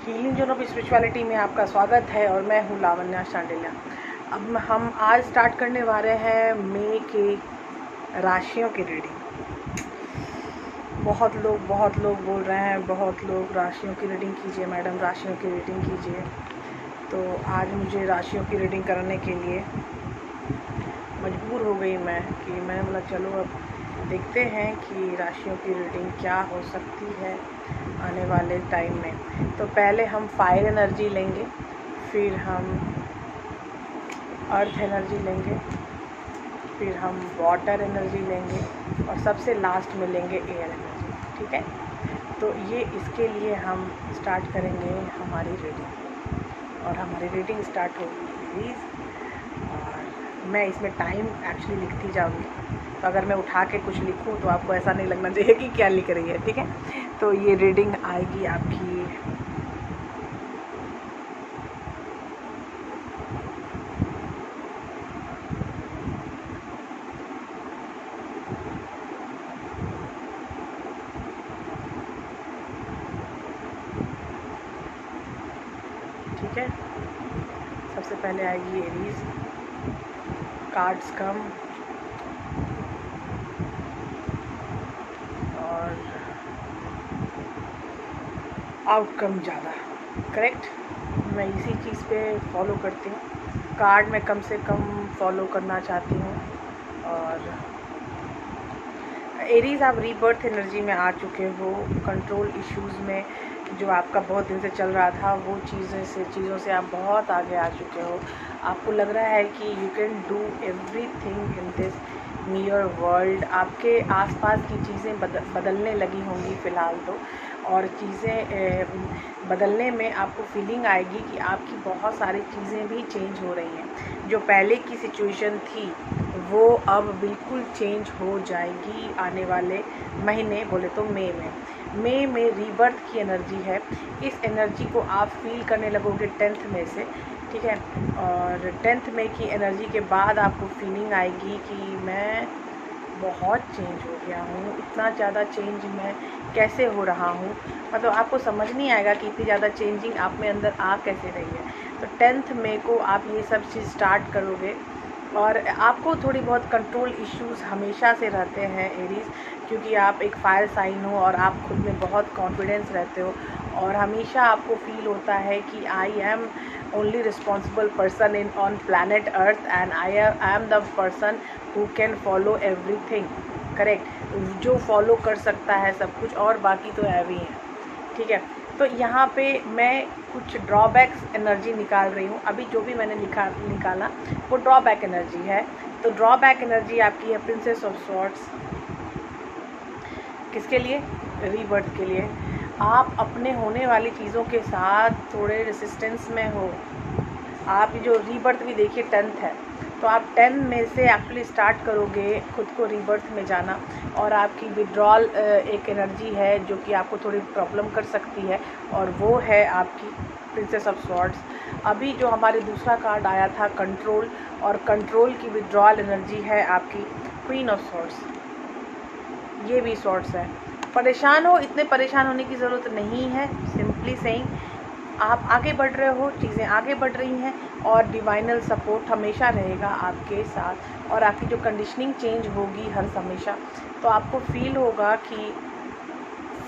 Healing zone of spirituality में आपका स्वागत है और मैं हूँ लावण्या शांडिल्या। अब हम आज स्टार्ट करने वाले हैं मई के राशियों की रीडिंग। बहुत लोग बोल रहे हैं, बहुत लोग राशियों की रीडिंग कीजिए मैडम, राशियों की रीडिंग कीजिए। तो आज मुझे राशियों की रीडिंग करने के लिए मजबूर हो गई मैं कि मैंने बोला चलो अब देखते हैं कि राशियों की रीडिंग क्या हो सकती है आने वाले टाइम में। तो पहले हम फायर एनर्जी लेंगे, फिर हम अर्थ एनर्जी लेंगे, फिर हम वाटर एनर्जी लेंगे और सबसे लास्ट में लेंगे एयर एनर्जी। ठीक है, तो ये इसके लिए हम स्टार्ट करेंगे हमारी रीडिंग और हमारी रीडिंग स्टार्ट होगी प्लीज़। और मैं इसमें टाइम एक्चुअली लिखती जाऊँगी, तो अगर मैं उठा के कुछ लिखूं तो आपको ऐसा नहीं लगना चाहिए कि क्या लिख रही है। ठीक है, तो ये रीडिंग आएगी आपकी ठीक है। सबसे पहले आएगी एरीज, कार्ड्स कम और आउटकम ज़्यादा। करेक्ट, मैं इसी चीज़ पे फॉलो करती हूँ, कार्ड में कम से कम फॉलो करना चाहती हूँ। और एरीज, आप रीबर्थ एनर्जी में आ चुके हो, कंट्रोल इश्यूज़ में जो आपका बहुत दिन से चल रहा था वो चीज़ों से आप बहुत आगे आ चुके हो। आपको लग रहा है कि you can do everything in this near world. आपके आसपास की चीज़ें बदलने लगी होंगी फ़िलहाल तो, और चीज़ें बदलने में आपको फीलिंग आएगी कि आपकी बहुत सारी चीज़ें भी चेंज हो रही हैं। जो पहले की सिचुएशन थी वो अब बिल्कुल चेंज हो जाएगी आने वाले महीने, बोले तो मई में रीबर्थ की एनर्जी है। इस एनर्जी को आप फील करने लगोगे 10th में से। ठीक है, और 10th मई की एनर्जी के बाद आपको फीलिंग आएगी कि मैं बहुत चेंज हो गया हूँ, इतना ज़्यादा चेंज मैं कैसे हो रहा हूँ। मतलब आपको समझ नहीं आएगा कि इतनी ज़्यादा चेंजिंग आप में अंदर आ कैसे रही है। तो 10th मई को आप ये सब चीज़ स्टार्ट करोगे। और आपको थोड़ी बहुत कंट्रोल इश्यूज़ हमेशा से रहते हैं एरीज, क्योंकि आप एक फायर साइन हो और आप खुद में बहुत कॉन्फिडेंस रहते हो और हमेशा आपको फील होता है कि I am only responsible person in on planet earth and I am the person who can follow everything. Correct, जो फॉलो कर सकता है सब कुछ, और बाकी तो है भी हैं। ठीक है, तो यहाँ पे मैं कुछ ड्रॉबैक्स एनर्जी निकाल रही हूँ। अभी जो भी मैंने निकाला वो ड्रॉबैक एनर्जी है। तो ड्रॉबैक एनर्जी आपकी है प्रिंसेस ऑफ स्वॉर्ड्स। किसके लिए? रीबर्थ के लिए। आप अपने होने वाली चीज़ों के साथ थोड़े रेसिस्टेंस में हो। आप जो रीबर्थ भी देखिए 10th है, तो आप 10 में से एक्चुअली स्टार्ट करोगे खुद को रीबर्थ में जाना। और आपकी विड्रॉल एक एनर्जी है जो कि आपको थोड़ी प्रॉब्लम कर सकती है, और वो है आपकी प्रिंसेस ऑफ स्वॉर्ड्स। अभी जो हमारे दूसरा कार्ड आया था कंट्रोल, और कंट्रोल की विड्रॉल एनर्जी है आपकी क्वीन ऑफ स्वॉर्ड्स। ये भी स्वॉर्ड्स है। परेशान हो, इतने परेशान होने की ज़रूरत नहीं है। सिंपली सेइंग, आप आगे बढ़ रहे हो, चीज़ें आगे बढ़ रही हैं और डिवाइनल सपोर्ट हमेशा रहेगा आपके साथ। और आपकी जो कंडीशनिंग चेंज होगी हर हमेशा, तो आपको फील होगा कि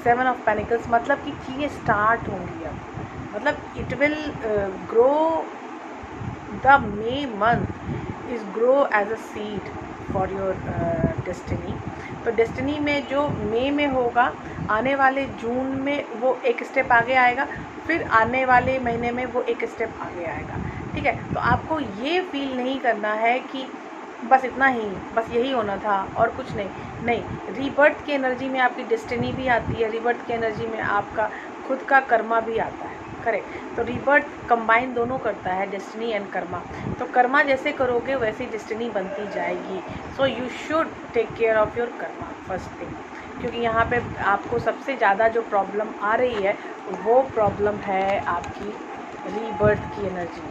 7 ऑफ पेनिकल्स, मतलब कि चीज़ें स्टार्ट होंगी अब। मतलब it will grow, the May month is grow as a seed for your destiny. तो डेस्टिनी में जो मई में होगा, आने वाले जून में वो एक स्टेप आगे आएगा, फिर आने वाले महीने में वो एक स्टेप आगे आएगा। ठीक है, तो आपको ये फील नहीं करना है कि बस इतना ही, बस यही होना था और कुछ नहीं। रीबर्थ की एनर्जी में आपकी डेस्टिनी भी आती है, रीबर्थ की एनर्जी में आपका खुद का कर्मा भी आता है। करेक्ट, तो रीबर्थ कंबाइन दोनों करता है, डेस्टिनी एंड कर्मा। तो कर्मा जैसे करोगे वैसी डेस्टिनी बनती जाएगी। So you should take care of your karma first thing, क्योंकि यहाँ पे आपको सबसे ज़्यादा जो प्रॉब्लम आ रही है वो प्रॉब्लम है आपकी रीबर्थ की एनर्जी।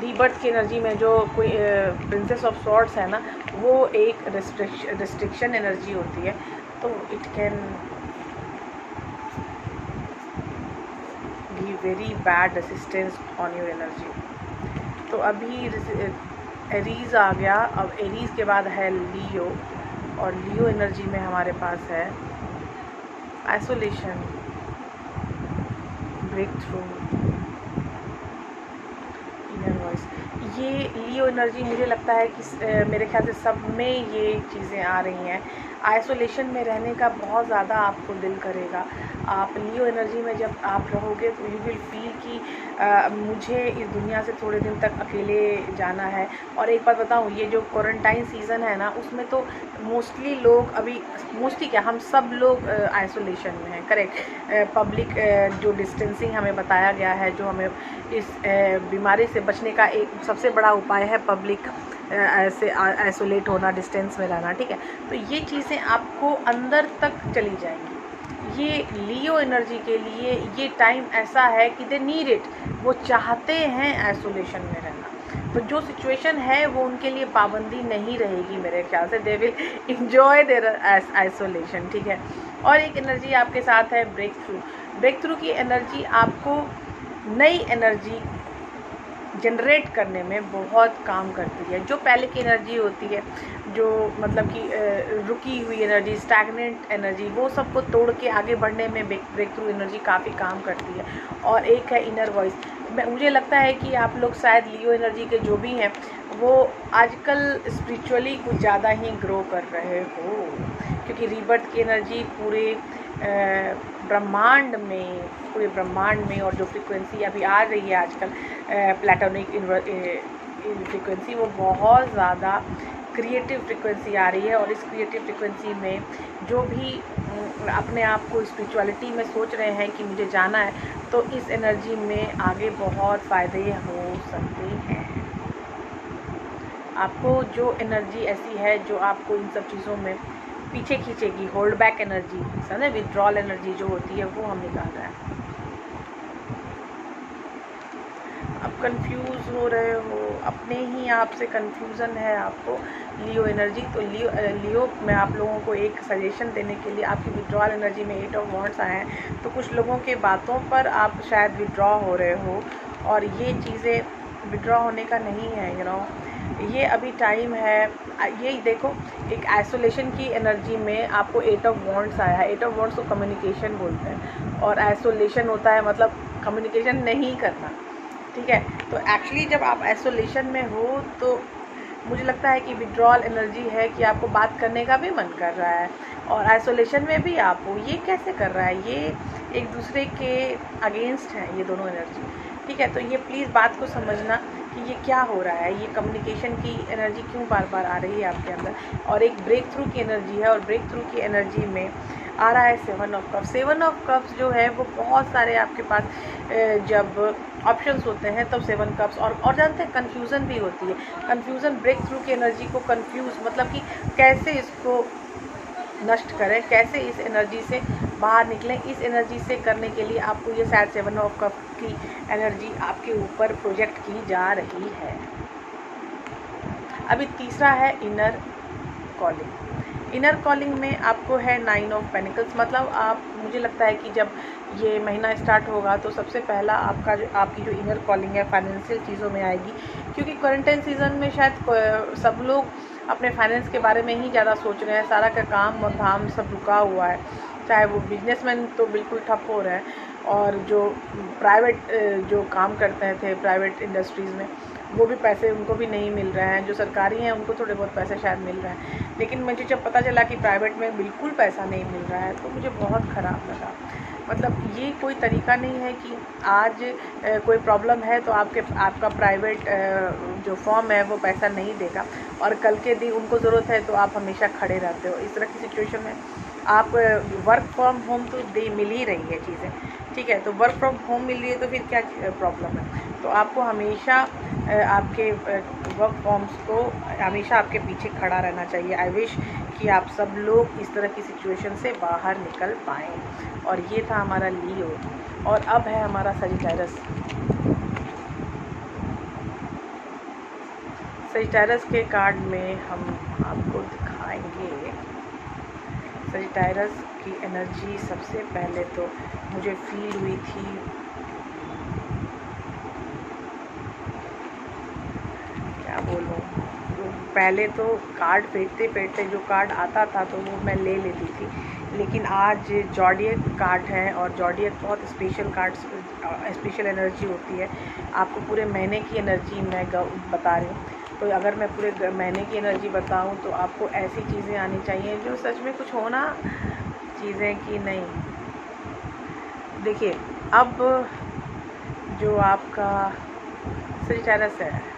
रीबर्थ की एनर्जी में जो कोई प्रिंसेस ऑफ स्वॉर्ड्स है ना, वो एक रिस्ट्रिक्शन एनर्जी होती है। तो it can very bad resistance on your energy. तो अभी एरीज आ गया, अब एरीज के बाद है लियो, और लियो एनर्जी में हमारे पास है isolation, break, inner voice. ये लियो एनर्जी मुझे लगता है कि मेरे ख्याल से सब में ये चीज़ें आ रही हैं। आइसोलेशन में रहने का बहुत ज़्यादा आपको दिल करेगा। आप लियो एनर्जी में जब आप रहोगे तो यू विल फील कि मुझे इस दुनिया से थोड़े दिन तक अकेले जाना है। और एक बात बताऊँ, ये जो क्वारंटाइन सीज़न है ना, उसमें तो मोस्टली लोग अभी, मोस्टली क्या, हम सब लोग आइसोलेशन में हैं, करेक्ट। पब्लिक जो डिस्टेंसिंग हमें बताया गया है, जो हमें इस बीमारी से बचने का एक सबसे बड़ा उपाय है पब्लिक ऐसे आइसोलेट होना, डिस्टेंस में रहना, ठीक है। तो ये चीज़ें आपको अंदर तक चली जाएंगी। ये लियो एनर्जी के लिए ये टाइम ऐसा है कि दे नीड इट, वो चाहते हैं आइसोलेशन में रहना। तो जो सिचुएशन है वो उनके लिए पाबंदी नहीं रहेगी मेरे ख्याल से, they will enjoy their isolation, ठीक है। और एक एनर्जी आपके साथ है ब्रेक थ्रू। ब्रेक थ्रू की एनर्जी आपको नई एनर्जी जनरेट करने में बहुत काम करती है। जो पहले की एनर्जी होती है, जो मतलब कि रुकी हुई एनर्जी, स्टैगनेंट एनर्जी, वो सबको तोड़ के आगे बढ़ने में ब्रेक थ्रू एनर्जी काफ़ी काम करती है। और एक है इनर वॉइस। मुझे लगता है कि आप लोग शायद लियो एनर्जी के जो भी हैं वो आजकल स्पिरिचुअली कुछ ज़्यादा ही ग्रो कर रहे हो, क्योंकि रीबर्थ की एनर्जी पूरे ब्रह्मांड में और जो फ्रीक्वेंसी अभी आ रही है आजकल प्लेटोनिक फ्रीक्वेंसी, वो बहुत ज़्यादा क्रिएटिव फ्रीक्वेंसी आ रही है। और इस क्रिएटिव फ्रीक्वेंसी में जो भी अपने आप को स्पिरिचुअलिटी में सोच रहे हैं कि मुझे जाना है, तो इस एनर्जी में आगे बहुत फ़ायदे हो सकते हैं। आपको जो एनर्जी ऐसी है जो आपको इन सब चीज़ों में पीछे खींचेगी, होल्ड बैक एनर्जी, समझे, विड्रॉल एनर्जी जो होती है, वो हम निकाल रहे हैं। अब कंफ्यूज हो रहे हो, अपने ही आप से कंफ्यूजन है आपको लियो एनर्जी। तो लियो में आप लोगों को एक सजेशन देने के लिए, आपकी विड्रॉल एनर्जी में 8 ऑफ वॉन्ड्स आए हैं, तो कुछ लोगों के बातों पर आप शायद विड्रॉ हो रहे हो, और ये चीज़ें विड्रॉ होने का नहीं है, यू नो। ये अभी टाइम है, यही देखो, एक आइसोलेशन की एनर्जी में आपको 8 ऑफ वॉन्ड्स आया है। 8 ऑफ वॉन्ड्स को कम्युनिकेशन बोलते हैं, और आइसोलेशन होता है मतलब कम्युनिकेशन नहीं करना, ठीक है। तो एक्चुअली जब आप आइसोलेशन में हो तो मुझे लगता है कि विड्रॉल एनर्जी है कि आपको बात करने का भी मन कर रहा है, और आइसोलेशन में भी आप हो। ये कैसे कर रहा है, ये एक दूसरे के अगेंस्ट हैं ये दोनों एनर्जी, ठीक है। तो ये प्लीज़ बात को समझना कि ये क्या हो रहा है, ये कम्युनिकेशन की एनर्जी क्यों बार बार आ रही है आपके अंदर, और एक ब्रेक थ्रू की एनर्जी है। और ब्रेक थ्रू की एनर्जी में आ रहा है 7 ऑफ कप्स। 7 ऑफ कप्स जो है वो बहुत सारे आपके पास जब ऑप्शंस होते हैं तब 7 कप्स, और जानते हैं कन्फ्यूज़न भी होती है। कन्फ्यूज़न, ब्रेक थ्रू की एनर्जी को कन्फ्यूज़ मतलब कि कैसे इसको नष्ट करें, कैसे इस एनर्जी से बाहर निकलें। इस एनर्जी से करने के लिए आपको ये शायद 7 ऑफ कप की एनर्जी आपके ऊपर प्रोजेक्ट की जा रही है। अभी तीसरा है इनर कॉलिंग। इनर कॉलिंग में आपको है 9 ऑफ पेनिकल्स। मतलब आप, मुझे लगता है कि जब ये महीना स्टार्ट होगा तो सबसे पहला आपकी जो इनर कॉलिंग है फाइनेंशियल चीज़ों में आएगी, क्योंकि क्वारंटाइन सीज़न में शायद सब लोग अपने फाइनेंस के बारे में ही ज़्यादा सोच रहे हैं। सारा का काम और धाम सब रुका हुआ है, चाहे वो बिजनेसमैन तो बिल्कुल ठप हो रहे हैं, और जो प्राइवेट जो काम करते थे प्राइवेट इंडस्ट्रीज़ में, वो भी पैसे उनको भी नहीं मिल रहे हैं। जो सरकारी हैं उनको थोड़े बहुत पैसे शायद मिल रहे हैं, लेकिन मुझे जब पता चला कि प्राइवेट में बिल्कुल पैसा नहीं मिल रहा है तो मुझे बहुत ख़राब लगा। मतलब ये कोई तरीका नहीं है कि आज कोई प्रॉब्लम है तो आपका प्राइवेट जो फॉर्म है वो पैसा नहीं देगा, और कल के दिन उनको ज़रूरत है तो आप हमेशा खड़े रहते हो। इस तरह की सिचुएशन में आप वर्क फ्रॉम होम तो मिल ही रही है चीज़ें, ठीक है। तो वर्क फ्रॉम होम मिल रही है तो फिर क्या प्रॉब्लम है। तो आपको हमेशा आपके वर्क फॉर्म्स को हमेशा आपके पीछे खड़ा रहना चाहिए। आई विश कि आप सब लोग इस तरह की सिचुएशन से बाहर निकल पाएँ। और ये था हमारा लियो, और अब है हमारा सजिटेरस। सजिटेरस के कार्ड में हम आपको दिखाएंगे सजिटेरस की एनर्जी। सबसे पहले तो मुझे फील हुई थी बोलूँ, पहले तो कार्ड फेंटते फेंटते जो कार्ड आता था तो वो मैं ले लेती थी, लेकिन आज जॉडियक कार्ड है और जॉडियक बहुत स्पेशल कार्ड, स्पेशल एनर्जी होती है। आपको पूरे महीने की एनर्जी मैं बता रही हूँ। तो अगर मैं पूरे महीने की एनर्जी बताऊँ तो आपको ऐसी चीज़ें आनी चाहिए जो सच में कुछ होना चीज़ें कि नहीं। देखिए, अब जो आपका सजिटेरियस है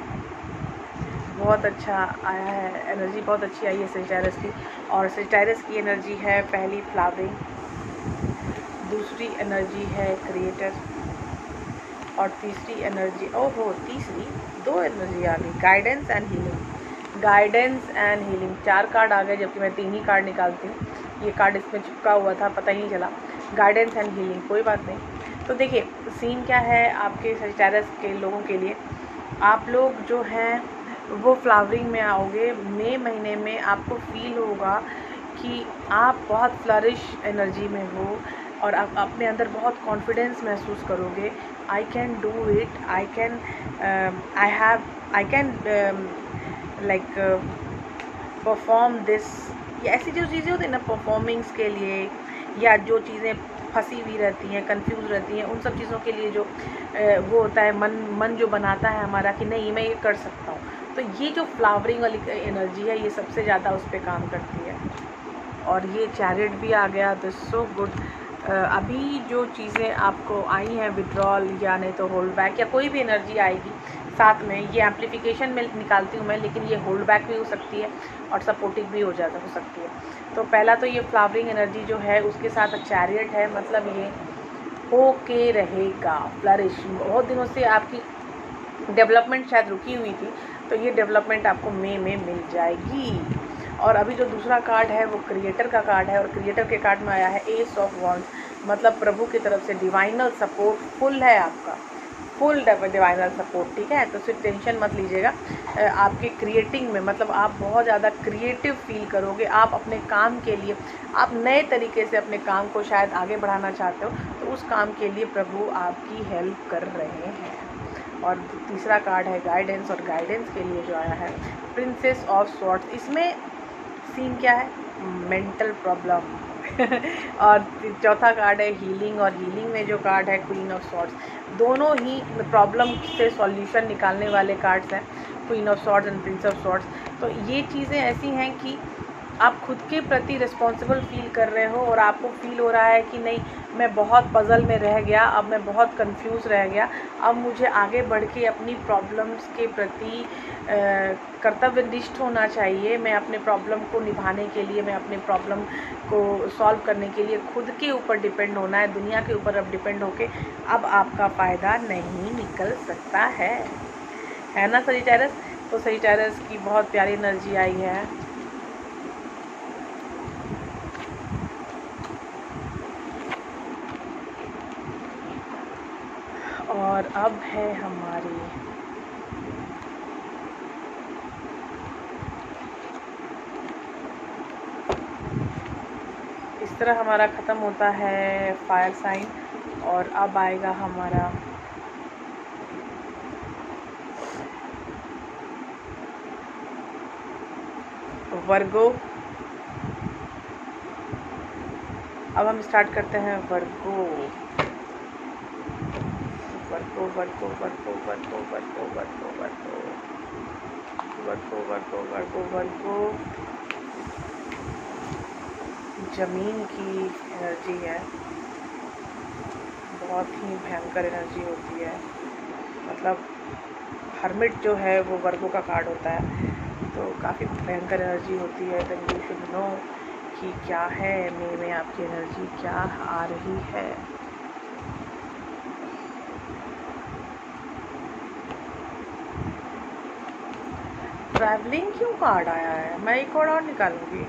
बहुत अच्छा आया है, एनर्जी बहुत अच्छी आई है सजिटेरियस की। और सजिटेरियस की एनर्जी है पहली फ्लावरिंग, दूसरी एनर्जी है क्रिएटर, और तीसरी एनर्जी तीसरी 2 एनर्जी आ गई, guidance and healing. Guidance and healing 4 card आ गए, जबकि मैं 3 ही कार्ड निकालती हूँ। ये कार्ड इसमें चिपका हुआ था, पता ही नहीं चला। गाइडेंस एंड हीलिंग, कोई बात नहीं। तो देखिए सीन क्या है आपके सजिटेरियस के लोगों के लिए, आप लोग जो हैं वो फ्लावरिंग में आओगे। मई महीने में आपको फील होगा कि आप बहुत फ्लरिश एनर्जी में हो और आप अपने अंदर बहुत कॉन्फिडेंस महसूस करोगे। I can do it, I can like perform this. ये ऐसी जो चीज़ें होती हैं ना परफॉर्मिंग्स के लिए, या जो चीज़ें फंसी हुई रहती हैं, कंफ्यूज रहती हैं, उन सब चीज़ों के लिए जो वो होता है मन जो बनाता है हमारा कि नहीं मैं ये कर सकता हूँ। तो ये जो फ्लावरिंग वाली एनर्जी है ये सबसे ज़्यादा उस पर काम करती है। और ये चैरियट भी आ गया, तो सो गुड। अभी जो चीज़ें आपको आई हैं विड्रॉल या नहीं तो होल्ड बैक या कोई भी एनर्जी आएगी साथ में, ये एम्प्लीफिकेशन में निकालती हूँ मैं, लेकिन ये होल्ड बैक भी हो सकती है और सपोर्टिव भी हो सकती है। तो पहला तो ये फ्लावरिंग एनर्जी जो है उसके साथ चैरियट है, मतलब ये होके रहेगा फ्लरिश। बहुत दिनों से आपकी डेवलपमेंट शायद रुकी हुई थी, तो ये डेवलपमेंट आपको मई में मिल जाएगी। और अभी जो दूसरा कार्ड है वो क्रिएटर का कार्ड है, और क्रिएटर के कार्ड में आया है एस ऑफ वॉन्ड्स, मतलब प्रभु की तरफ से डिवाइनल सपोर्ट फुल है आपका, फुल डिवाइनल सपोर्ट। ठीक है, तो सिर्फ टेंशन मत लीजिएगा आपके क्रिएटिंग में, मतलब आप बहुत ज़्यादा क्रिएटिव फील करोगे। आप अपने काम के लिए, आप नए तरीके से अपने काम को शायद आगे बढ़ाना चाहते हो, तो उस काम के लिए प्रभु आपकी हेल्प कर रहे हैं। और तीसरा कार्ड है गाइडेंस, और गाइडेंस के लिए जो आया है प्रिंसेस ऑफ स्वॉर्ड्स। इसमें सीन क्या है, मेंटल प्रॉब्लम और चौथा कार्ड है हीलिंग, और हीलिंग में जो कार्ड है क्वीन ऑफ स्वॉर्ड्स। दोनों ही प्रॉब्लम से सॉल्यूशन निकालने वाले कार्ड्स हैं, queen of swords and Prince of swords. तो ये चीज़ें ऐसी हैं कि आप खुद के प्रति रिस्पॉन्सिबल फील कर रहे हो, और आपको फील हो रहा है कि नहीं मैं बहुत पज़ल में रह गया, अब मैं बहुत कंफ्यूज रह गया, अब मुझे आगे बढ़ के अपनी प्रॉब्लम्स के प्रति कर्तव्यनिष्ठ होना चाहिए। मैं अपने प्रॉब्लम को निभाने के लिए, मैं अपने प्रॉब्लम को सॉल्व करने के लिए खुद के ऊपर डिपेंड होना है, दुनिया के ऊपर अब डिपेंड होके अब आपका फ़ायदा नहीं निकल सकता है ना सजिटेरियस। तो सजिटेरियस की बहुत प्यारी एनर्जी आई है। और अब है हमारी इस तरह हमारा ख़त्म होता है फायर साइन, और अब आएगा हमारा वर्गो। अब हम स्टार्ट करते हैं वर्गो। वर्गो वर्गो वर्गो वर्गो वर्गो वर्गो वर्गो वर्गो वर्गो वर्गो वर्गो जमीन की एनर्जी है, बहुत ही भयंकर एनर्जी होती है। मतलब हर्मिट जो है वो वर्गो का कार्ड होता है, तो काफ़ी भयंकर एनर्जी होती है। देन यू शुड नो कि क्या है मई में आपकी एनर्जी क्या आ रही है। ट्रैवलिंग क्यों कार्ड आया है, मैं एक और निकालूंगी।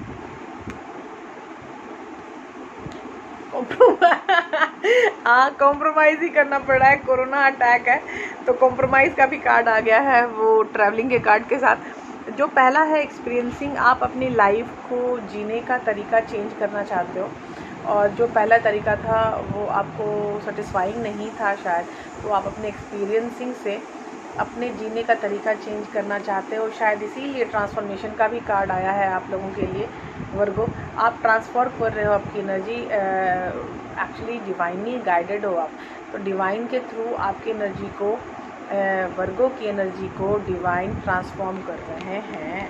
हाँ कॉम्प्रोमाइज़ ही करना पड़ रहा है, कोरोना अटैक है तो कॉम्प्रोमाइज़ का भी कार्ड आ गया है वो ट्रैवलिंग के कार्ड के साथ। जो पहला है एक्सपीरियंसिंग, आप अपनी लाइफ को जीने का तरीका चेंज करना चाहते हो, और जो पहला तरीका था वो आपको सेटिस्फाइंग नहीं था शायद, तो आप अपने एक्सपीरियंसिंग से अपने जीने का तरीका चेंज करना चाहते हो, शायद इसीलिए ट्रांसफॉर्मेशन का भी कार्ड आया है आप लोगों के लिए वर्गो। आप ट्रांसफर कर रहे हो आपकी एनर्जी, एक्चुअली डिवाइनली गाइडेड हो आप, तो डिवाइन के थ्रू आपकी एनर्जी को वर्गो की एनर्जी को डिवाइन ट्रांसफॉर्म कर रहे हैं।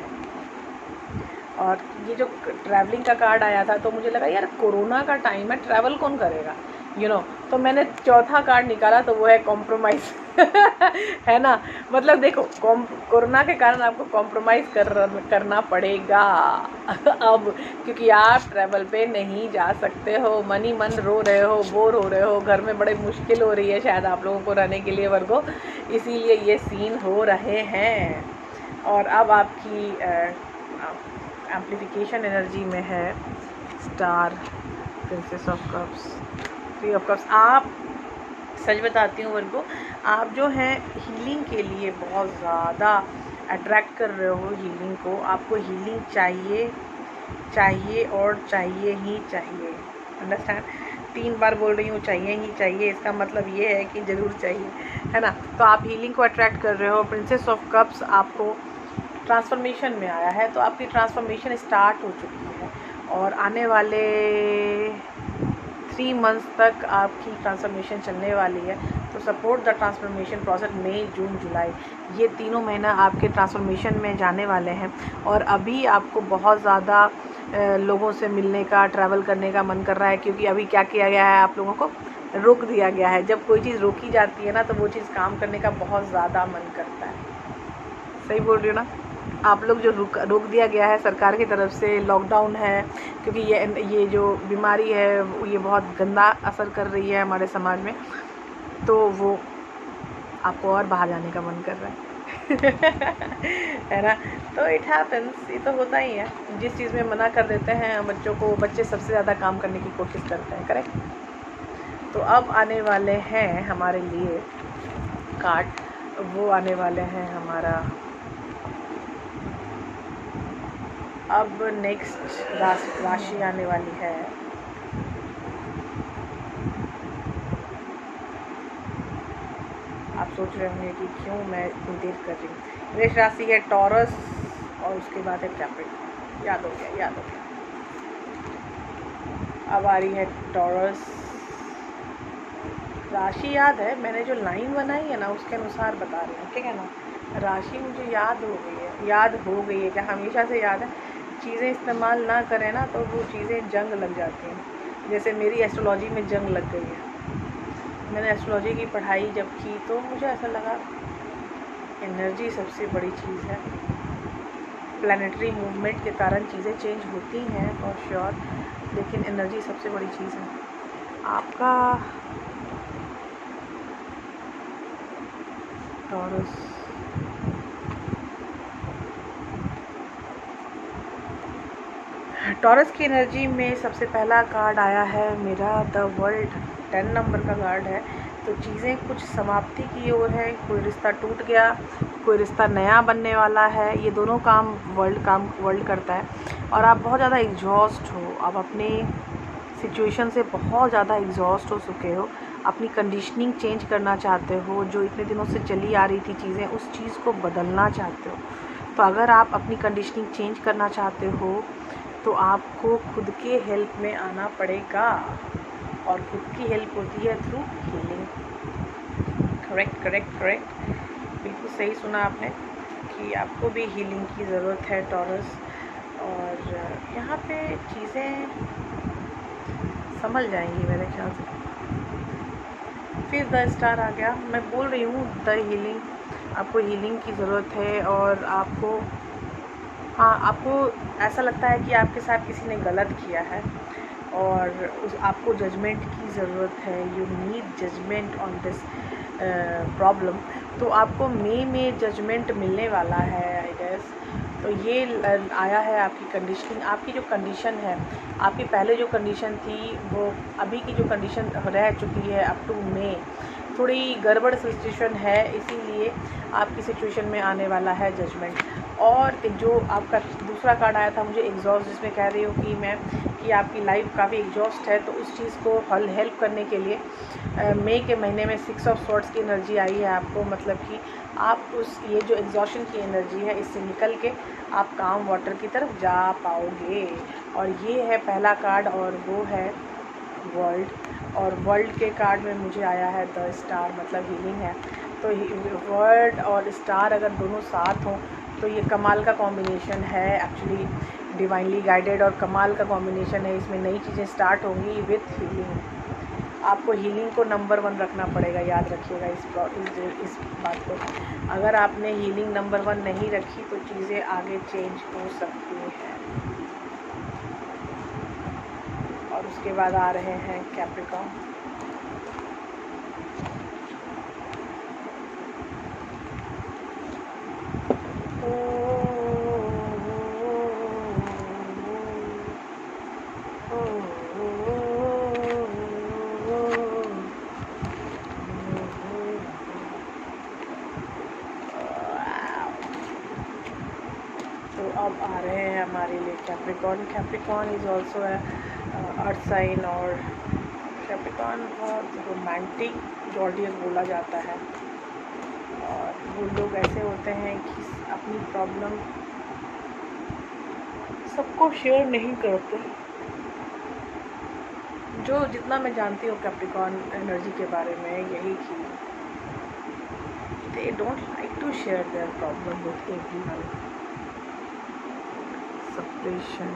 और ये जो ट्रैवलिंग का कार्ड आया था तो मुझे लगा यार कोरोना का टाइम है, ट्रैवल कौन करेगा, तो मैंने चौथा कार्ड निकाला तो वो है कॉम्प्रोमाइज़ है ना। मतलब देखो कोरोना के कारण आपको कॉम्प्रोमाइज़ करना पड़ेगा अब, क्योंकि आप ट्रैवल पे नहीं जा सकते हो, मन ही मन रो रहे हो, बोर हो रहे हो, घर में बड़े मुश्किल हो रही है शायद आप लोगों को रहने के लिए वर्गो, इसीलिए ये सीन हो रहे हैं। और अब आपकी एम्प्लीफिकेशन एनर्जी में है star, princess of cups, 3 of cups. आप सच बताती हूँ वर्गो, आप जो हैं हीलिंग के लिए बहुत ज़्यादा अट्रैक्ट कर रहे हो हीलिंग को। आपको हीलिंग चाहिए और चाहिए ही चाहिए, अंडरस्टैंड। 3 बार बोल रही हूँ चाहिए ही चाहिए, इसका मतलब ये है कि ज़रूर चाहिए, है ना। तो आप हीलिंग को अट्रैक्ट कर रहे हो। प्रिंसेस ऑफ कप्स आपको ट्रांसफॉर्मेशन में आया है, तो आपकी ट्रांसफॉर्मेशन स्टार्ट हो चुकी है और आने वाले 3 मंथ्स तक आपकी ट्रांसफॉर्मेशन चलने वाली है। तो सपोर्ट द ट्रांसफॉर्मेशन प्रोसेस, मई जून जुलाई, ये तीनों महीना आपके ट्रांसफॉर्मेशन में जाने वाले हैं। और अभी आपको बहुत ज़्यादा लोगों से मिलने का, ट्रैवल करने का मन कर रहा है, क्योंकि अभी क्या किया गया है, आप लोगों को रोक दिया गया है। जब कोई चीज़ रोकी जाती है ना, तो वो चीज़ काम करने का बहुत ज़्यादा मन करता है। सही बोल रही हो ना। आप लोग जो रोक दिया गया है सरकार की तरफ से, लॉकडाउन है, क्योंकि ये जो बीमारी है ये बहुत गंदा असर कर रही है हमारे समाज में, तो वो आपको और बाहर जाने का मन कर रहा है है ना। तो इट हैपन्स, ये तो होता ही है। जिस चीज़ में मना कर देते हैं बच्चों को, बच्चे सबसे ज़्यादा काम करने की कोशिश करते हैं, करेक्ट। तो अब आने वाले हैं हमारे लिए कार्ड, वो आने वाले हैं हमारा अब नेक्स्ट राशि आने वाली है आप सोच रहे होंगे कि क्यों मैं इतनी देर कर रही हूँ। नेक्स्ट राशि है टॉरस और उसके बाद है कैप्रिकॉर्न। याद हो गया। अब आ रही है टॉरस राशि। याद है, मैंने जो लाइन बनाई है ना उसके अनुसार बता रही हूँ, ठीक है ना। राशि मुझे याद हो गई है, क्या हमेशा से याद है। चीज़ें इस्तेमाल ना करें ना तो वो चीज़ें जंग लग जाती हैं। जैसे मेरी एस्ट्रोलॉजी में जंग लग गई है। मैंने एस्ट्रोलॉजी की पढ़ाई जब की तो मुझे ऐसा लगा एनर्जी सबसे बड़ी चीज़ है। प्लैनेटरी मूवमेंट के कारण चीज़ें चेंज होती हैं फॉर श्योर, लेकिन एनर्जी सबसे बड़ी चीज़ है। आपका टॉरस की एनर्जी में सबसे पहला कार्ड आया है मेरा द वर्ल्ड, 10 नंबर का कार्ड है। तो चीज़ें कुछ समाप्ति की ओर है, कोई रिश्ता टूट गया, कोई रिश्ता नया बनने वाला है। ये दोनों काम वर्ल्ड करता है। और आप बहुत ज़्यादा एग्जॉस्ट हो, आप अपने सिचुएशन से बहुत ज़्यादा एग्जॉस्ट हो चुके हो, अपनी कंडीशनिंग चेंज करना चाहते हो। जो इतने दिनों से चली आ रही थी चीज़ें, उस चीज़ को बदलना चाहते हो। तो अगर आप अपनी कंडीशनिंग चेंज करना चाहते हो तो आपको खुद के हेल्प में आना पड़ेगा, और खुद की हेल्प होती है थ्रू हीलिंग। करेक्ट, बिल्कुल सही सुना आपने कि आपको भी हीलिंग की ज़रूरत है टॉरस। और यहाँ पे चीज़ें संभल जाएंगी मेरे ख्याल से। फिर द स्टार आ गया। मैं बोल रही हूँ द हीलिंग, आपको हीलिंग की ज़रूरत है। और आपको ऐसा लगता है कि आपके साथ किसी ने गलत किया है और आपको जजमेंट की ज़रूरत है। You need judgement on this problem. तो आपको मई में जजमेंट मिलने वाला है आई गेस। तो ये आया है आपकी कंडीशनिंग, आपकी जो कंडीशन है, आपकी पहले जो कंडीशन थी वो अभी की जो कंडीशन रह चुकी है अप टू मई, थोड़ी गड़बड़ सिचुएशन है, इसीलिए आपकी सिचुएशन में आने वाला है जजमेंट। और जो आपका दूसरा कार्ड आया था मुझे एग्जॉस्ट, जिसमें कह रही हो कि आपकी लाइफ काफ़ी एग्जॉस्ट है, तो उस चीज़ को हेल्प करने के लिए मई के महीने में 6 ऑफ स्वॉर्ड्स की एनर्जी आई है आपको। मतलब कि आप ये जो एग्जॉशन की एनर्जी है इससे निकल के आप काम वाटर की तरफ जा पाओगे। और ये है पहला कार्ड और वो है वर्ल्ड। और वर्ल्ड के कार्ड में मुझे आया है द स्टार, मतलब हीलिंग है। तो वर्ल्ड और स्टार अगर दोनों साथ हों तो ये कमाल का कॉम्बिनेशन है, एक्चुअली डिवाइनली गाइडेड और कमाल का कॉम्बिनेशन है। इसमें नई चीज़ें स्टार्ट होंगी विथ हीलिंग। आपको हीलिंग को नंबर 1 रखना पड़ेगा, याद रखिएगा इस बात को। अगर आपने हीलिंग नंबर 1 नहीं रखी तो चीज़ें आगे चेंज हो सकती हैं। और उसके बाद आ रहे हैं कैप्रिकॉर्न। तो अब आ रहे हैं हमारे लिए Capricorn. Capricorn is also earth sign, और कैप्रिकॉर्न बहुत रोमांटिक जॉर्डियस बोला जाता है। और वो लोग ऐसे होते हैं कि अपनी प्रॉब्लम सबको शेयर नहीं करते। जो जितना मैं जानती हूँ कैप्रिकॉर्न एनर्जी के बारे में, यही कि they don't like to share their problem with everyone. Separation,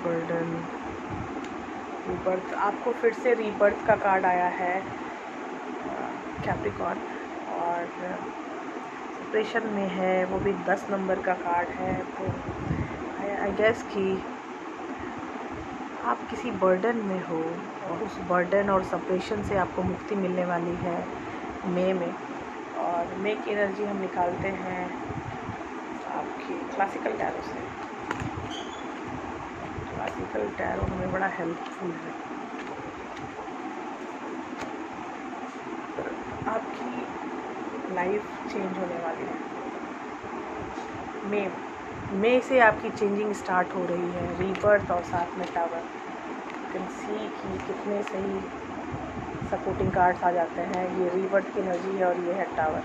burden, rebirth. आपको फिर से रीबर्थ का कार्ड आया है कैप्रिकॉर्न, और सेपरेशन में है, वो भी 10 नंबर का कार्ड है। तो आई गेस कि आप किसी बर्डन में हो और उस बर्डन और सेपरेशन से आपको मुक्ति मिलने वाली है मई में। और मई की एनर्जी हम निकालते हैं आपकी क्लासिकल टैरो से। क्लासिकल टैरो हमें बड़ा हेल्पफुल है। आपकी लाइफ चेंज होने वाली है मई से। आपकी चेंजिंग स्टार्ट हो रही है, रीबर्थ और साथ में टावर। कैन सी कि कितने सही सपोर्टिंग कार्ड्स आ जाते हैं। ये रीबर्थ की एनर्जी है और ये है टावर।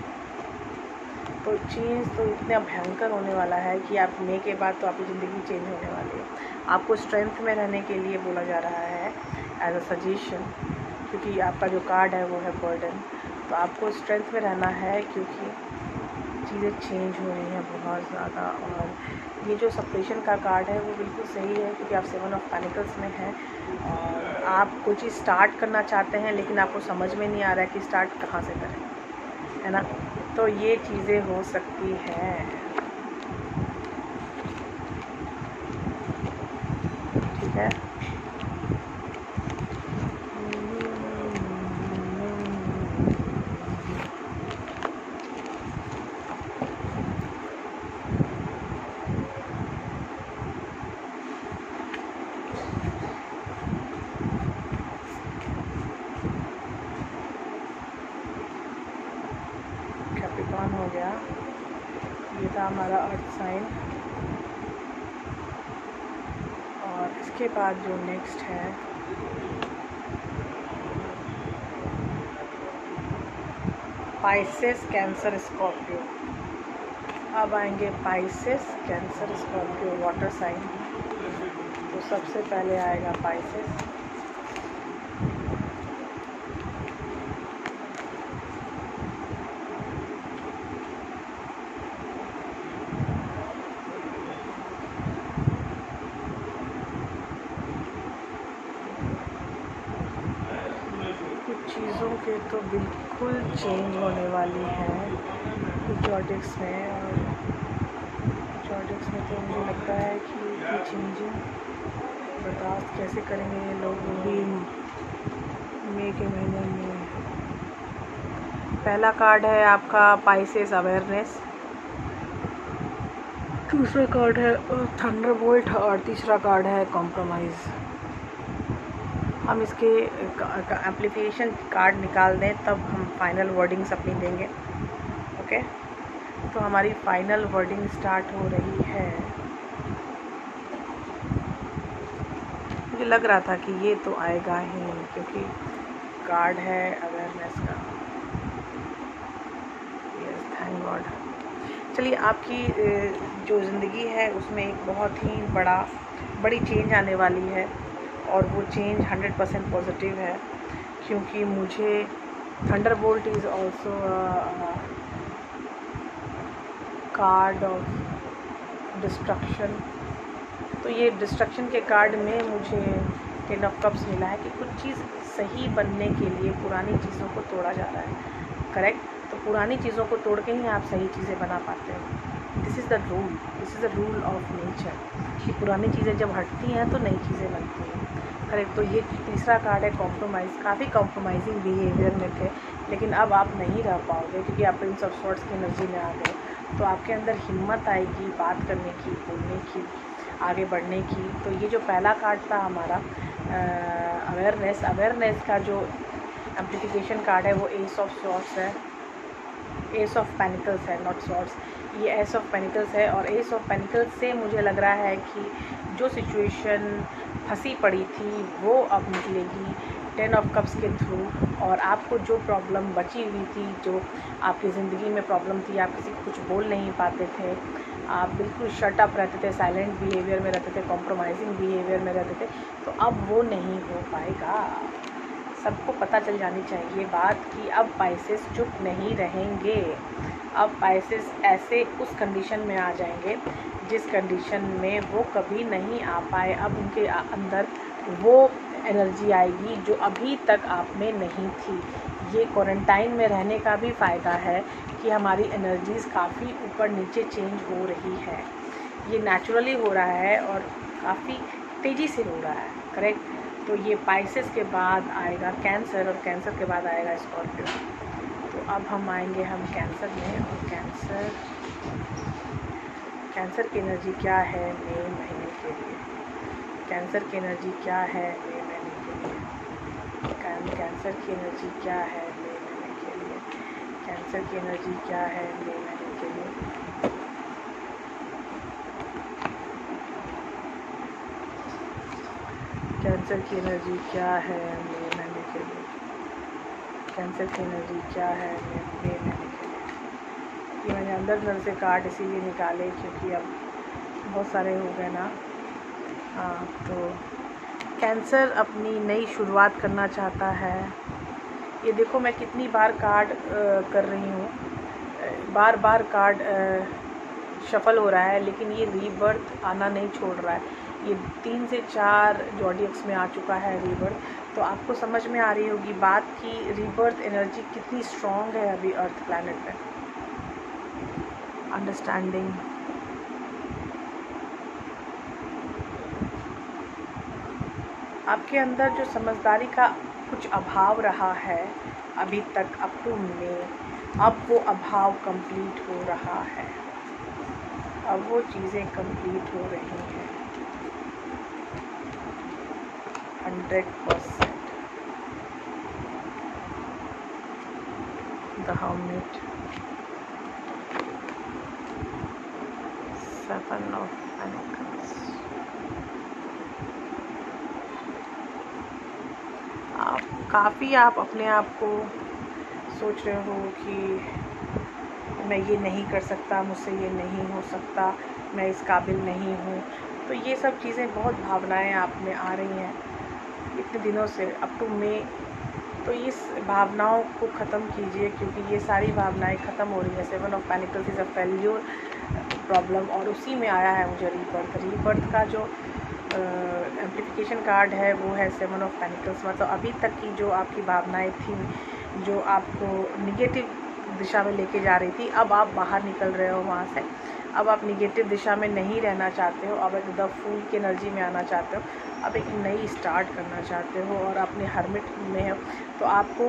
तो चेंज तो इतना भयंकर होने वाला है कि आप मई के बाद तो आपकी ज़िंदगी चेंज होने वाली है। आपको स्ट्रेंथ में रहने के लिए बोला जा रहा है एज अ सजेशन, क्योंकि आपका जो कार्ड है वो है बर्डन। तो आपको स्ट्रेंथ में रहना है क्योंकि चीज़ें चेंज हो रही हैं बहुत ज़्यादा। और ये जो सेपरेशन का कार्ड है वो बिल्कुल सही है, क्योंकि आप 7 ऑफ पेनिकल्स में हैं और आप कोई चीज़ स्टार्ट करना चाहते हैं लेकिन आपको समझ में नहीं आ रहा है कि स्टार्ट कहाँ से करें, है ना। तो ये चीज़ें हो सकती हैं, ठीक है। कैप्रिकॉर्न हो गया, ये था हमारा अर्थ साइन। और इसके बाद जो नेक्स्ट है पाइसेस, कैंसर, स्कॉर्पियो। अब आएंगे Pisces, cancer, Scorpio, water sign. तो सबसे पहले आएगा पाइसेस। चीज़ों के तो बिल्कुल चेंज होने वाली हैं कुछ जॉडिक्स में। और जॉडिक्स में तो मुझे लगता है कि ये चेंजिंग बर्दाश्त कैसे करेंगे ये लोग, भी मई के महीने में। पहला कार्ड है आपका पाइसेस, अवेयरनेस। दूसरा कार्ड है थंडरबोल्ट और तीसरा कार्ड है कॉम्प्रोमाइज़। हम इसके एम्प्लीफिकेशन कार्ड निकाल दें तब हम फाइनल वर्डिंग्स अपनी देंगे, ओके। तो हमारी फाइनल वर्डिंग स्टार्ट हो रही है। मुझे लग रहा था कि ये तो आएगा ही नहीं, क्योंकि कार्ड है अवेयरनेस का। Yes, thank God. चलिए, आपकी जो ज़िंदगी है उसमें एक बहुत ही बड़ी चेंज आने वाली है, और वो चेंज 100% पॉजिटिव है, क्योंकि मुझे Thunderbolt is also card of destruction. तो ये डिस्ट्रक्शन के कार्ड में मुझे 10 ऑफ कप्स मिला है कि कुछ चीज़ सही बनने के लिए पुरानी चीज़ों को तोड़ा जा रहा है। करेक्ट। तो पुरानी चीज़ों को तोड़ के ही आप सही चीज़ें बना पाते हो। This is the rule of nature कि पुरानी चीज़ें जब हटती हैं तो नई चीज़ें बनती हैं। करेक्ट। तो ये तीसरा कार्ड है कॉम्प्रोमाइज़। काफ़ी कॉम्प्रोमाइजिंग बिहेवियर में थे, लेकिन अब आप नहीं रह पाओगे, क्योंकि आप प्रिंस ऑफ स्वॉर्ड्स की एनर्जी में आ गए। तो आपके अंदर हिम्मत आएगी बात करने की, बोलने की, आगे बढ़ने की। तो ये जो पहला कार्ड था हमारा अवेयरनेस का जो एम्प्लीफिकेशन कार्ड है वो एस ऑफ स्वॉर्ड्स है, एस ऑफ पेनिकल्स है, नॉट स्वॉर्ड्स। ये एस ऑफ पेनिकल्स है, और एस ऑफ पेनिकल्स से मुझे लग रहा है कि जो सिचुएशन फंसी पड़ी थी वो अब निकलेगी 10 ऑफ कप्स के थ्रू। और आपको जो प्रॉब्लम बची हुई थी, जो आपकी ज़िंदगी में प्रॉब्लम थी, आप किसी को कुछ बोल नहीं पाते थे, आप बिल्कुल शट अप रहते थे, साइलेंट बिहेवियर में रहते थे, कॉम्प्रोमाइजिंग बिहेवियर में रहते थे, तो अब वो नहीं हो पाएगा। सबको पता चल जानी चाहिए बात कि अब पाइसेस चुप नहीं रहेंगे। अब पाइसेस ऐसे उस कंडीशन में आ जाएंगे जिस कंडीशन में वो कभी नहीं आ पाए। अब उनके अंदर वो एनर्जी आएगी जो अभी तक आप में नहीं थी। ये क्वारंटाइन में रहने का भी फ़ायदा है कि हमारी एनर्जीज़ काफ़ी ऊपर नीचे चेंज हो रही है। ये नेचुरली हो रहा है और काफ़ी तेज़ी से हो रहा है। करेक्ट। तो ये पाइसेस के बाद आएगा कैंसर, और कैंसर के बाद आएगा स्कॉर्पियो। तो अब हम आएंगे कैंसर में, और कैंसर की एनर्जी क्या है मई महीने के लिए। कैंसर की एनर्जी क्या है मई महीने के लिए। कैंसर की एनर्जी क्या है मई महीने के लिए। कैंसर की एनर्जी क्या है मई महीने के लिए। कैंसर की एनर्जी क्या है मई महीने के लिए। कैंसर की एनर्जी क्या है मई महीने के लिए। ये मैंने अंदर से कार्ड इसीलिए निकाले क्योंकि अब बहुत सारे हो गए ना। हाँ, तो कैंसर अपनी नई शुरुआत करना चाहता है। ये देखो मैं कितनी बार कार्ड कर रही हूँ, बार बार कार्ड शफल हो रहा है, लेकिन ये रीबर्थ आना नहीं छोड़ रहा है। ये 3 से 4 जॉडियक्स में आ चुका है रीबर्थ। तो आपको समझ में आ रही होगी बात कि रीबर्थ एनर्जी कितनी स्ट्रॉन्ग है अभी अर्थ प्लैनेट पे। अंडरस्टैंडिंग, आपके अंदर जो समझदारी का कुछ अभाव रहा है अभी तक अप टू में, अब वो अभाव कंप्लीट हो रहा है। अब वो चीज़ें कंप्लीट हो रही हैं 100%। The hermit, 7 of pentacles. आप अपने आप को सोच रहे हो कि मैं ये नहीं कर सकता, मुझसे ये नहीं हो सकता, मैं इस काबिल नहीं हूँ। तो ये सब चीज़ें, बहुत भावनाएं आप में आ रही हैं इतने दिनों से अप टू मे। तो इस भावनाओं को ख़त्म कीजिए, क्योंकि ये सारी भावनाएं ख़त्म हो रही हैं। 7 of pentacles is a failure problem, और उसी में आया है मुझे रीबर्थ का जो एम्प्लीफिकेशन कार्ड है वो है 7 ऑफ पेंटिकल्स। मतलब अभी तक की जो आपकी भावनाएं थी, जो आपको निगेटिव दिशा में लेके जा रही थी, अब आप बाहर निकल रहे हो वहाँ से। अब आप निगेटिव दिशा में नहीं रहना चाहते हो, अब एक द फूल की एनर्जी में आना चाहते हो, अब एक नई स्टार्ट करना चाहते हो, और अपने हर्मिट में हो। तो आपको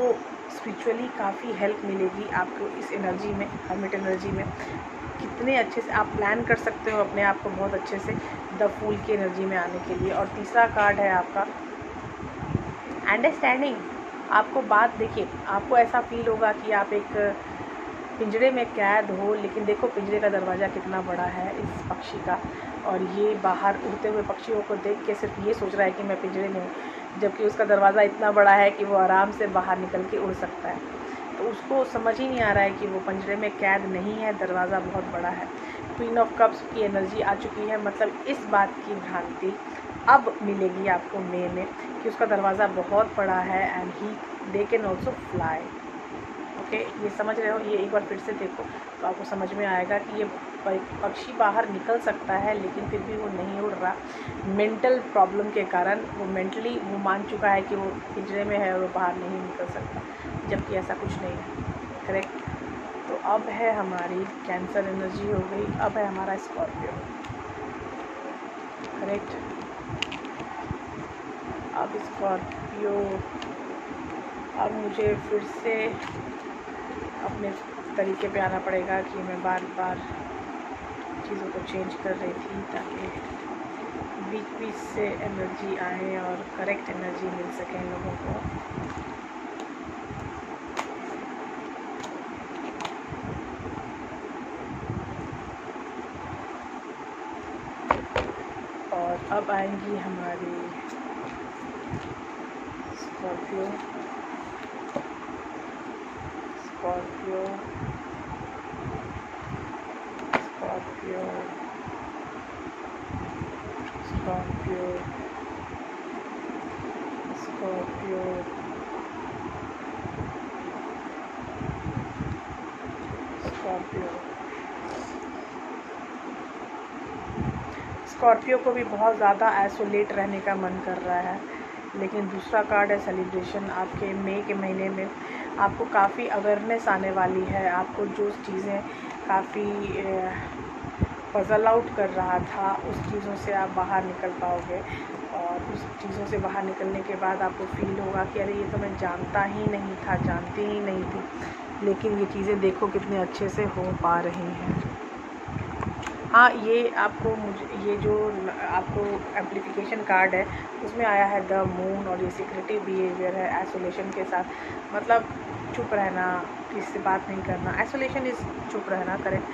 स्पिरिचुअली काफ़ी हेल्प मिलेगी आपको इस एनर्जी में, हर्मिट एनर्जी में। कितने अच्छे से आप प्लान कर सकते हो अपने आप को बहुत अच्छे से द फूल की एनर्जी में आने के लिए। और तीसरा कार्ड है आपका अंडरस्टैंडिंग। आपको बात देखिए, आपको ऐसा फील होगा कि आप एक पिंजरे में कैद हो, लेकिन देखो पिंजरे का दरवाज़ा कितना बड़ा है इस पक्षी का, और ये बाहर उड़ते हुए पक्षियों को देख के सिर्फ ये सोच रहा है कि मैं पिंजरे में हूँ, जबकि उसका दरवाज़ा इतना बड़ा है कि वो आराम से बाहर निकल के उड़ सकता है। तो उसको समझ ही नहीं आ रहा है कि वो पिंजरे में कैद नहीं है, दरवाज़ा बहुत बड़ा है। क्वीन ऑफ कप्स की एनर्जी आ चुकी है, मतलब इस बात की भ्रांति अब मिलेगी आपको मई में कि उसका दरवाज़ा बहुत बड़ा है and they can also fly. Okay, ये समझ रहे हो? ये एक बार फिर से देखो तो आपको समझ में आएगा कि ये पक्षी बाहर निकल सकता है, लेकिन फिर भी वो नहीं उड़ रहा। मेंटल प्रॉब्लम के कारण वो मेंटली वो मान चुका है कि वो पिंजरे में है और वो बाहर नहीं निकल सकता, जबकि ऐसा कुछ नहीं है। करेक्ट। तो अब है हमारी कैंसर एनर्जी हो गई, अब है हमारा स्कॉर्पियो। करेक्ट। अब स्कॉर्पियो, अब मुझे फिर से अपने तरीके पे आना पड़ेगा कि मैं बार बार चीज़ों को चेंज कर रही थी ताकि बीच बीच से एनर्जी आए और करेक्ट एनर्जी मिल सके इन लोगों को। और अब आएंगी हमारी Scorpio. Scorpio, Scorpio, Scorpio, Scorpio, Scorpio. Scorpio को भी बहुत ज़्यादा आइसोलेट रहने का मन कर रहा है, लेकिन दूसरा कार्ड है सेलिब्रेशन। आपके मई के महीने में आपको काफ़ी अवेयरनेस आने वाली है। आपको जो चीज़ें काफ़ी पजल आउट कर रहा था, उस चीज़ों से आप बाहर निकल पाओगे, और उस चीज़ों से बाहर निकलने के बाद आपको फील होगा कि अरे ये तो मैं जानता ही नहीं था, जानती ही नहीं थी, लेकिन ये चीज़ें देखो कितने अच्छे से हो पा रही हैं। हाँ, ये आपको ये जो आपको एम्प्लीफिकेशन कार्ड है उसमें आया है द मून, और ये सिक्रेटिव बिहेवियर है आइसोलेशन के साथ, मतलब चुप रहना, किसी से बात नहीं करना। आइसोलेशन इज़ चुप रहना, करेक्ट,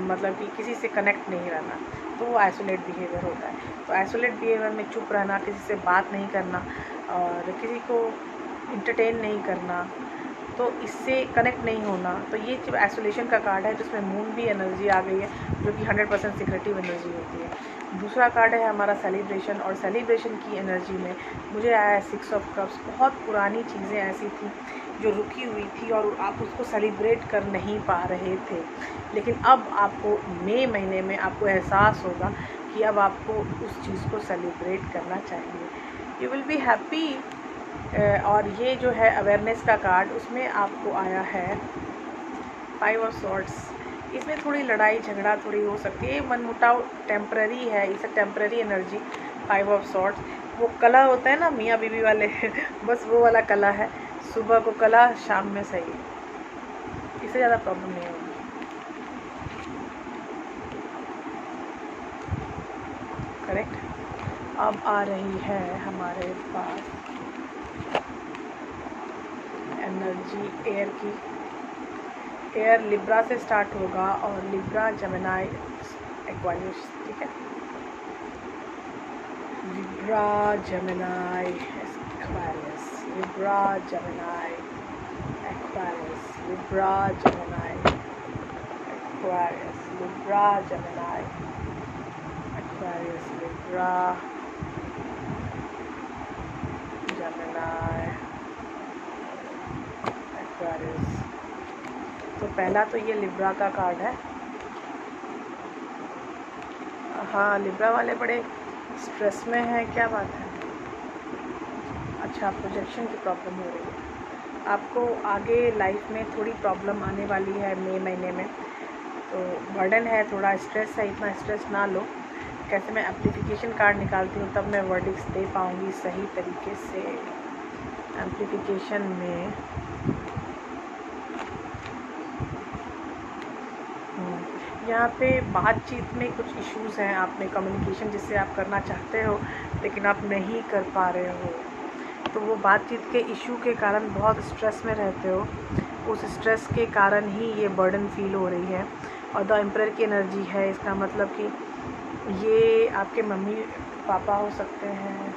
मतलब कि किसी से कनेक्ट नहीं रहना, तो वो आइसोलेट बिहेवियर होता है। तो आइसोलेट बिहेवियर में चुप रहना, किसी से बात नहीं करना और किसी को इंटरटेन नहीं करना, तो इससे कनेक्ट नहीं होना। तो ये जब आइसोलेशन का कार्ड है, जिसमें मून भी एनर्जी आ गई है, जो कि 100% सिक्रेटिव एनर्जी होती है। दूसरा कार्ड है हमारा सेलिब्रेशन, और सेलिब्रेशन की एनर्जी में मुझे आया है 6 ऑफ कप्स। बहुत पुरानी चीज़ें ऐसी थी जो रुकी हुई थी और आप उसको सेलिब्रेट कर नहीं पा रहे थे, लेकिन अब आपको मई महीने में आपको एहसास होगा कि अब आपको उस चीज़ को सेलिब्रेट करना चाहिए। You will be happy. और ये जो है अवेयरनेस का कार्ड, उसमें आपको आया है 5 ऑफ सॉर्ड्स। इसमें थोड़ी लड़ाई झगड़ा थोड़ी हो सकती है, मनमुटाव टेम्पररी है, इसे टेम्पररी एनर्जी। 5 ऑफ सॉर्ड्स वो कला होता है ना मियाँ बीवी वाले बस वो वाला कला है, सुबह को कला शाम में सही, इससे ज़्यादा प्रॉब्लम नहीं होगी। करेक्ट। अब आ रही है हमारे पास एनर्जी एयर की। एयर लिब्रा से स्टार्ट होगा और लिब्रा, जेमिनी, एक्वारियस, ठीक है। Libra, Gemini, Aquarius, Libra, Gemini, Aquarius, Libra, Gemini, Aquarius, Libra, Gemini, Aquarius, Libra, Gemini, Aquarius. तो पहला तो ये लिब्रा का कार्ड है। हाँ, लिब्रा वाले बड़े स्ट्रेस में हैं, क्या बात है। अच्छा, प्रोजेक्शन की प्रॉब्लम हो रही है आपको, आगे लाइफ में थोड़ी प्रॉब्लम आने वाली है मई महीने में, तो बर्डन है, थोड़ा स्ट्रेस है, इतना स्ट्रेस ना लो। कैसे मैं एम्प्लीफिकेशन कार्ड निकालती हूँ तब मैं वर्डिक्स दे पाऊँगी सही तरीके से। एम्प्लीफिकेशन में यहाँ पे बातचीत में कुछ इश्यूज़ हैं, आप में कम्युनिकेशन जिससे आप करना चाहते हो लेकिन आप नहीं कर पा रहे हो, तो वो बातचीत के इशू के कारण बहुत स्ट्रेस में रहते हो। उस स्ट्रेस के कारण ही ये बर्डन फील हो रही है। और द एम्परर की एनर्जी है, इसका मतलब कि ये आपके मम्मी पापा हो सकते हैं,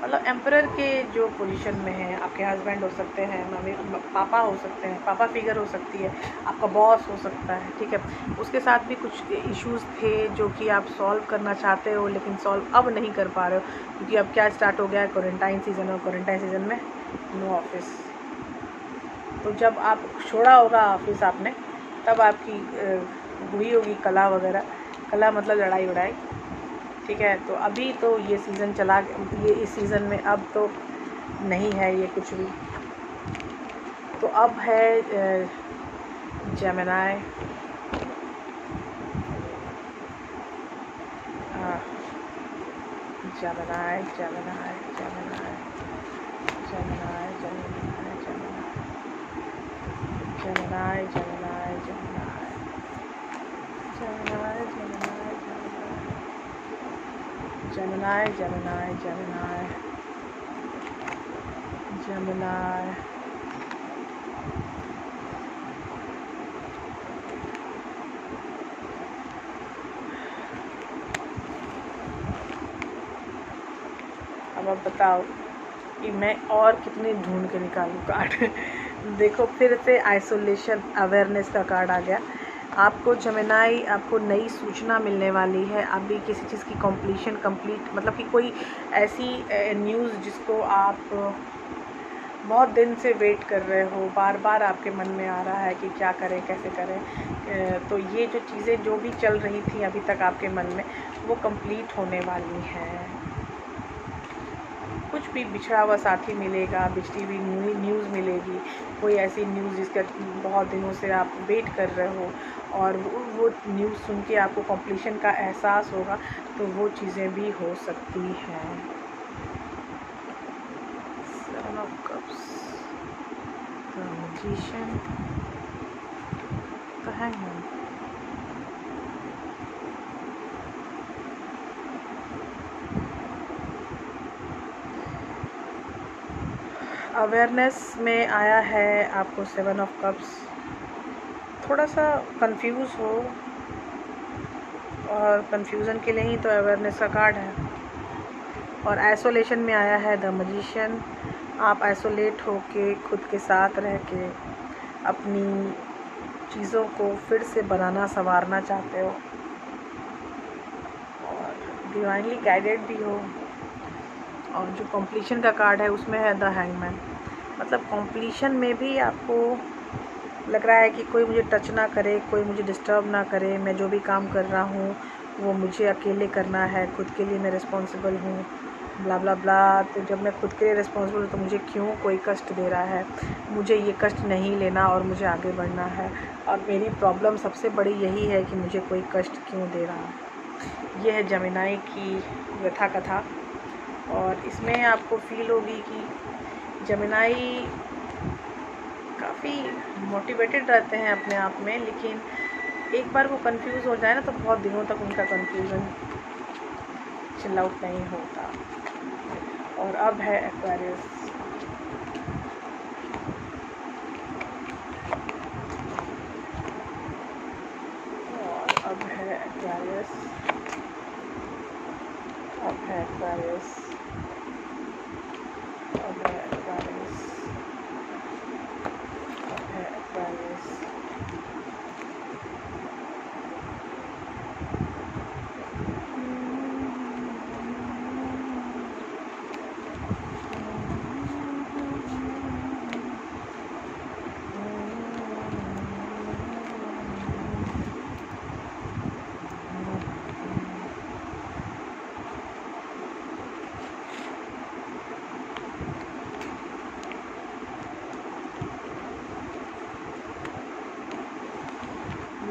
मतलब एम्परर के जो पोजीशन में है, आपके हस्बैंड हो सकते हैं, मम्मी पापा हो सकते हैं, पापा फिगर हो सकती है, आपका बॉस हो सकता है, ठीक है। उसके साथ भी कुछ इश्यूज़ थे जो कि आप सॉल्व करना चाहते हो लेकिन सॉल्व अब नहीं कर पा रहे हो, क्योंकि अब क्या स्टार्ट हो गया है, क्वारंटाइन सीज़न, और क्वारंटाइन सीज़न में नो ऑफिस। तो जब आप छोड़ा होगा ऑफिस आपने, तब आपकी हुई होगी कला वगैरह, कला मतलब लड़ाई वड़ाई, ठीक है। तो अभी तो ये सीज़न चला, ये इस सीज़न में अब तो नहीं है ये कुछ भी। तो अब है Gemini, Gemini Gemini Gemini Gemini Gemini Gemini Gemini Gemini Gemini Gemini Gemini Gemini. अब आप बताओ कि मैं और कितने ढूंढ के निकालूं कार्ड। देखो फिर से आइसोलेशन अवेयरनेस का कार्ड आ गया। आपको जेमिनी, आपको नई सूचना मिलने वाली है। अभी किसी चीज़ की कंप्लीट मतलब कि कोई ऐसी न्यूज़ जिसको आप बहुत दिन से वेट कर रहे हो, बार बार आपके मन में आ रहा है कि क्या करें कैसे करें, तो ये जो चीज़ें जो भी चल रही थी अभी तक आपके मन में, वो कंप्लीट होने वाली हैं। कुछ भी बिछड़ा हुआ साथी मिलेगा, बिछड़ी हुई न्यूज़ मिलेगी, कोई ऐसी न्यूज़ जिसका बहुत दिनों से आप वेट कर रहे हो और वो न्यूज़ सुन के आपको कंप्लीशन का एहसास होगा, तो वो चीज़ें भी हो सकती हैं। 7 of Cups, the Magician, the Hangman। Awareness में आया है आपको 7 ऑफ कप्स। थोड़ा सा कंफ्यूज हो, और कंफ्यूजन के लिए ही तो अवेयरनेस का कार्ड है। और आइसोलेशन में आया है द मैजिशियन। आप आइसोलेट होके खुद के साथ रह के अपनी चीज़ों को फिर से बनाना संवारना चाहते हो, और डिवाइनली गाइडेड भी हो। और जो कंप्लीशन का कार्ड है उसमें है द हैंगमैन। मतलब कंप्लीशन में भी आपको लग रहा है कि कोई मुझे टच ना करे, कोई मुझे डिस्टर्ब ना करे, मैं जो भी काम कर रहा हूँ वो मुझे अकेले करना है, खुद के लिए मैं रिस्पॉन्सिबल हूँ, ब्ला ब्ला ब्ला। तो जब मैं खुद के लिए रिस्पॉन्सिबल हूँ तो मुझे क्यों कोई कष्ट दे रहा है, मुझे ये कष्ट नहीं लेना और मुझे आगे बढ़ना है। और मेरी प्रॉब्लम सबसे बड़ी यही है कि मुझे कोई कष्ट क्यों दे रहा है। ये है जेमिनी की व्यथा कथा। और इसमें आपको फील होगी कि जेमिनी काफ़ी मोटिवेटेड रहते हैं अपने आप में, लेकिन एक बार वो कंफ्यूज हो जाए ना तो बहुत दिनों तक उनका कंफ्यूजन चिल आउट नहीं होता। और अब है एक्वेरियस। और अब है एक्वेरियस, अब है एक्वेरियस, अब है एक्वेरियस, अब है एक्वेरियस।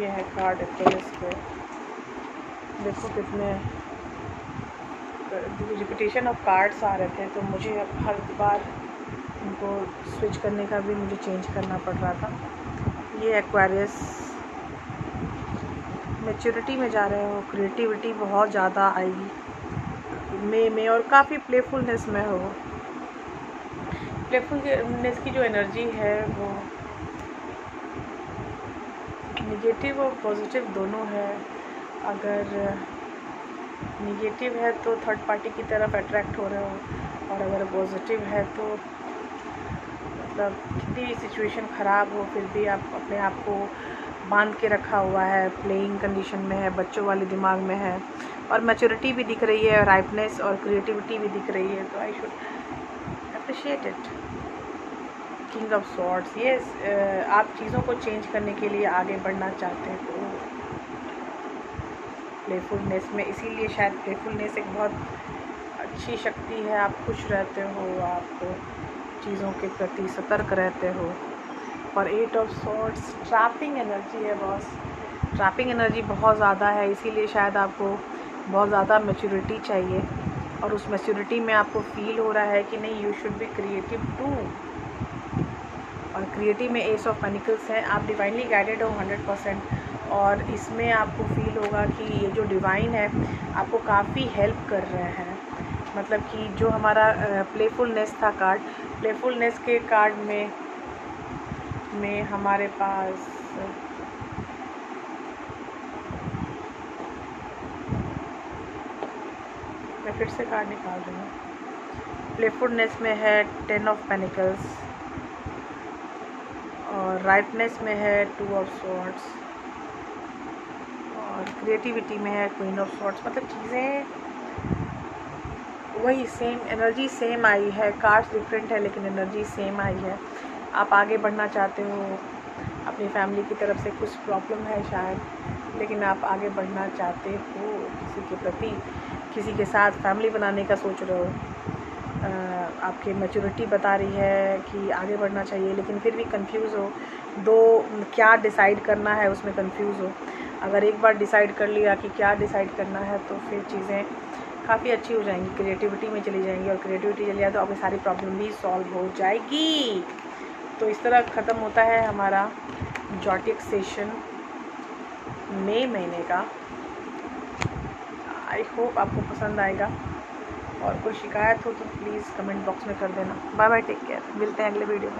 ये है कार्ड एक्वेरियस के। देखो कितने रिपीटेशन ऑफ कार्ड्स आ रहे थे, तो मुझे हर बार उनको स्विच करने का भी मुझे चेंज करना पड़ रहा था। ये एक्वेरियस मैच्योरिटी में जा रहे हो, क्रिएटिविटी बहुत ज़्यादा आएगी में और काफ़ी प्लेफुलनेस में हो। प्लेफुलनेस की जो एनर्जी है वो निगेटिव और पॉजिटिव दोनों है। अगर निगेटिव है तो थर्ड पार्टी की तरफ अट्रैक्ट हो रहे हो, और अगर पॉजिटिव है तो मतलब कितनी भी सिचुएशन ख़राब हो फिर भी आप अपने आप को बांध के रखा हुआ है, प्लेइंग कंडीशन में है, बच्चों वाले दिमाग में है, और मैच्योरिटी भी दिख रही है, राइपनेस और क्रिएटिविटी भी दिख रही है, तो I should appreciate it. King of swords, ये आप चीज़ों को चेंज करने के लिए आगे बढ़ना चाहते हैं, तो प्लेफुलनेस में, इसीलिए शायद प्लेफुलनेस एक बहुत अच्छी शक्ति है। आप खुश रहते हो, आप चीज़ों के प्रति सतर्क रहते हो। और 8 ऑफ सॉर्ड्स ट्रैपिंग एनर्जी है बॉस, ट्रैपिंग एनर्जी बहुत ज़्यादा है, इसीलिए शायद आपको बहुत ज़्यादा मैच्योरिटी चाहिए, और उस मैच्योरिटी में आपको फील हो रहा है कि नहीं, you should be creative too. और क्रिएटिव में एस ऑफ पेनिकल्स है, आप डिवाइनली गाइडेड हो 100%, और इसमें आपको फील होगा कि ये जो डिवाइन है आपको काफ़ी हेल्प कर रहे हैं। मतलब कि जो हमारा प्लेफुलनेस था कार्ड, प्लेफुलनेस के कार्ड में हमारे पास मैं फिर से कार्ड निकाल रही हूँ। प्लेफुलनेस में है 10 ऑफ पेनिकल्स, और राइपनेस में है 2 ऑफ सॉर्ड्स, और क्रिएटिविटी में है क्वीन ऑफ सॉर्ड्स। मतलब चीज़ें वही सेम, एनर्जी सेम आई है, कार्ड्स डिफरेंट है लेकिन एनर्जी सेम आई है। आप आगे बढ़ना चाहते हो, अपनी फैमिली की तरफ से कुछ प्रॉब्लम है शायद, लेकिन आप आगे बढ़ना चाहते हो किसी के प्रति, किसी के साथ फैमिली बनाने का सोच रहे हो। आपकी मैच्योरिटी बता रही है कि आगे बढ़ना चाहिए, लेकिन फिर भी कंफ्यूज हो, क्या डिसाइड करना है उसमें कंफ्यूज हो। अगर एक बार डिसाइड कर लिया कि क्या डिसाइड करना है तो फिर चीज़ें काफ़ी अच्छी हो जाएंगी, क्रिएटिविटी में चली जाएंगी, और क्रिएटिविटी चली जाए तो आपकी सारी प्रॉब्लम भी सॉल्व हो जाएगी। तो इस तरह ख़त्म होता है हमारा जॉटिक सेशन मई महीने का। आई होप आपको पसंद आएगा, और कोई शिकायत हो तो प्लीज़ कमेंट बॉक्स में कर देना। बाय बाय, टेक केयर, मिलते हैं अगले वीडियो में।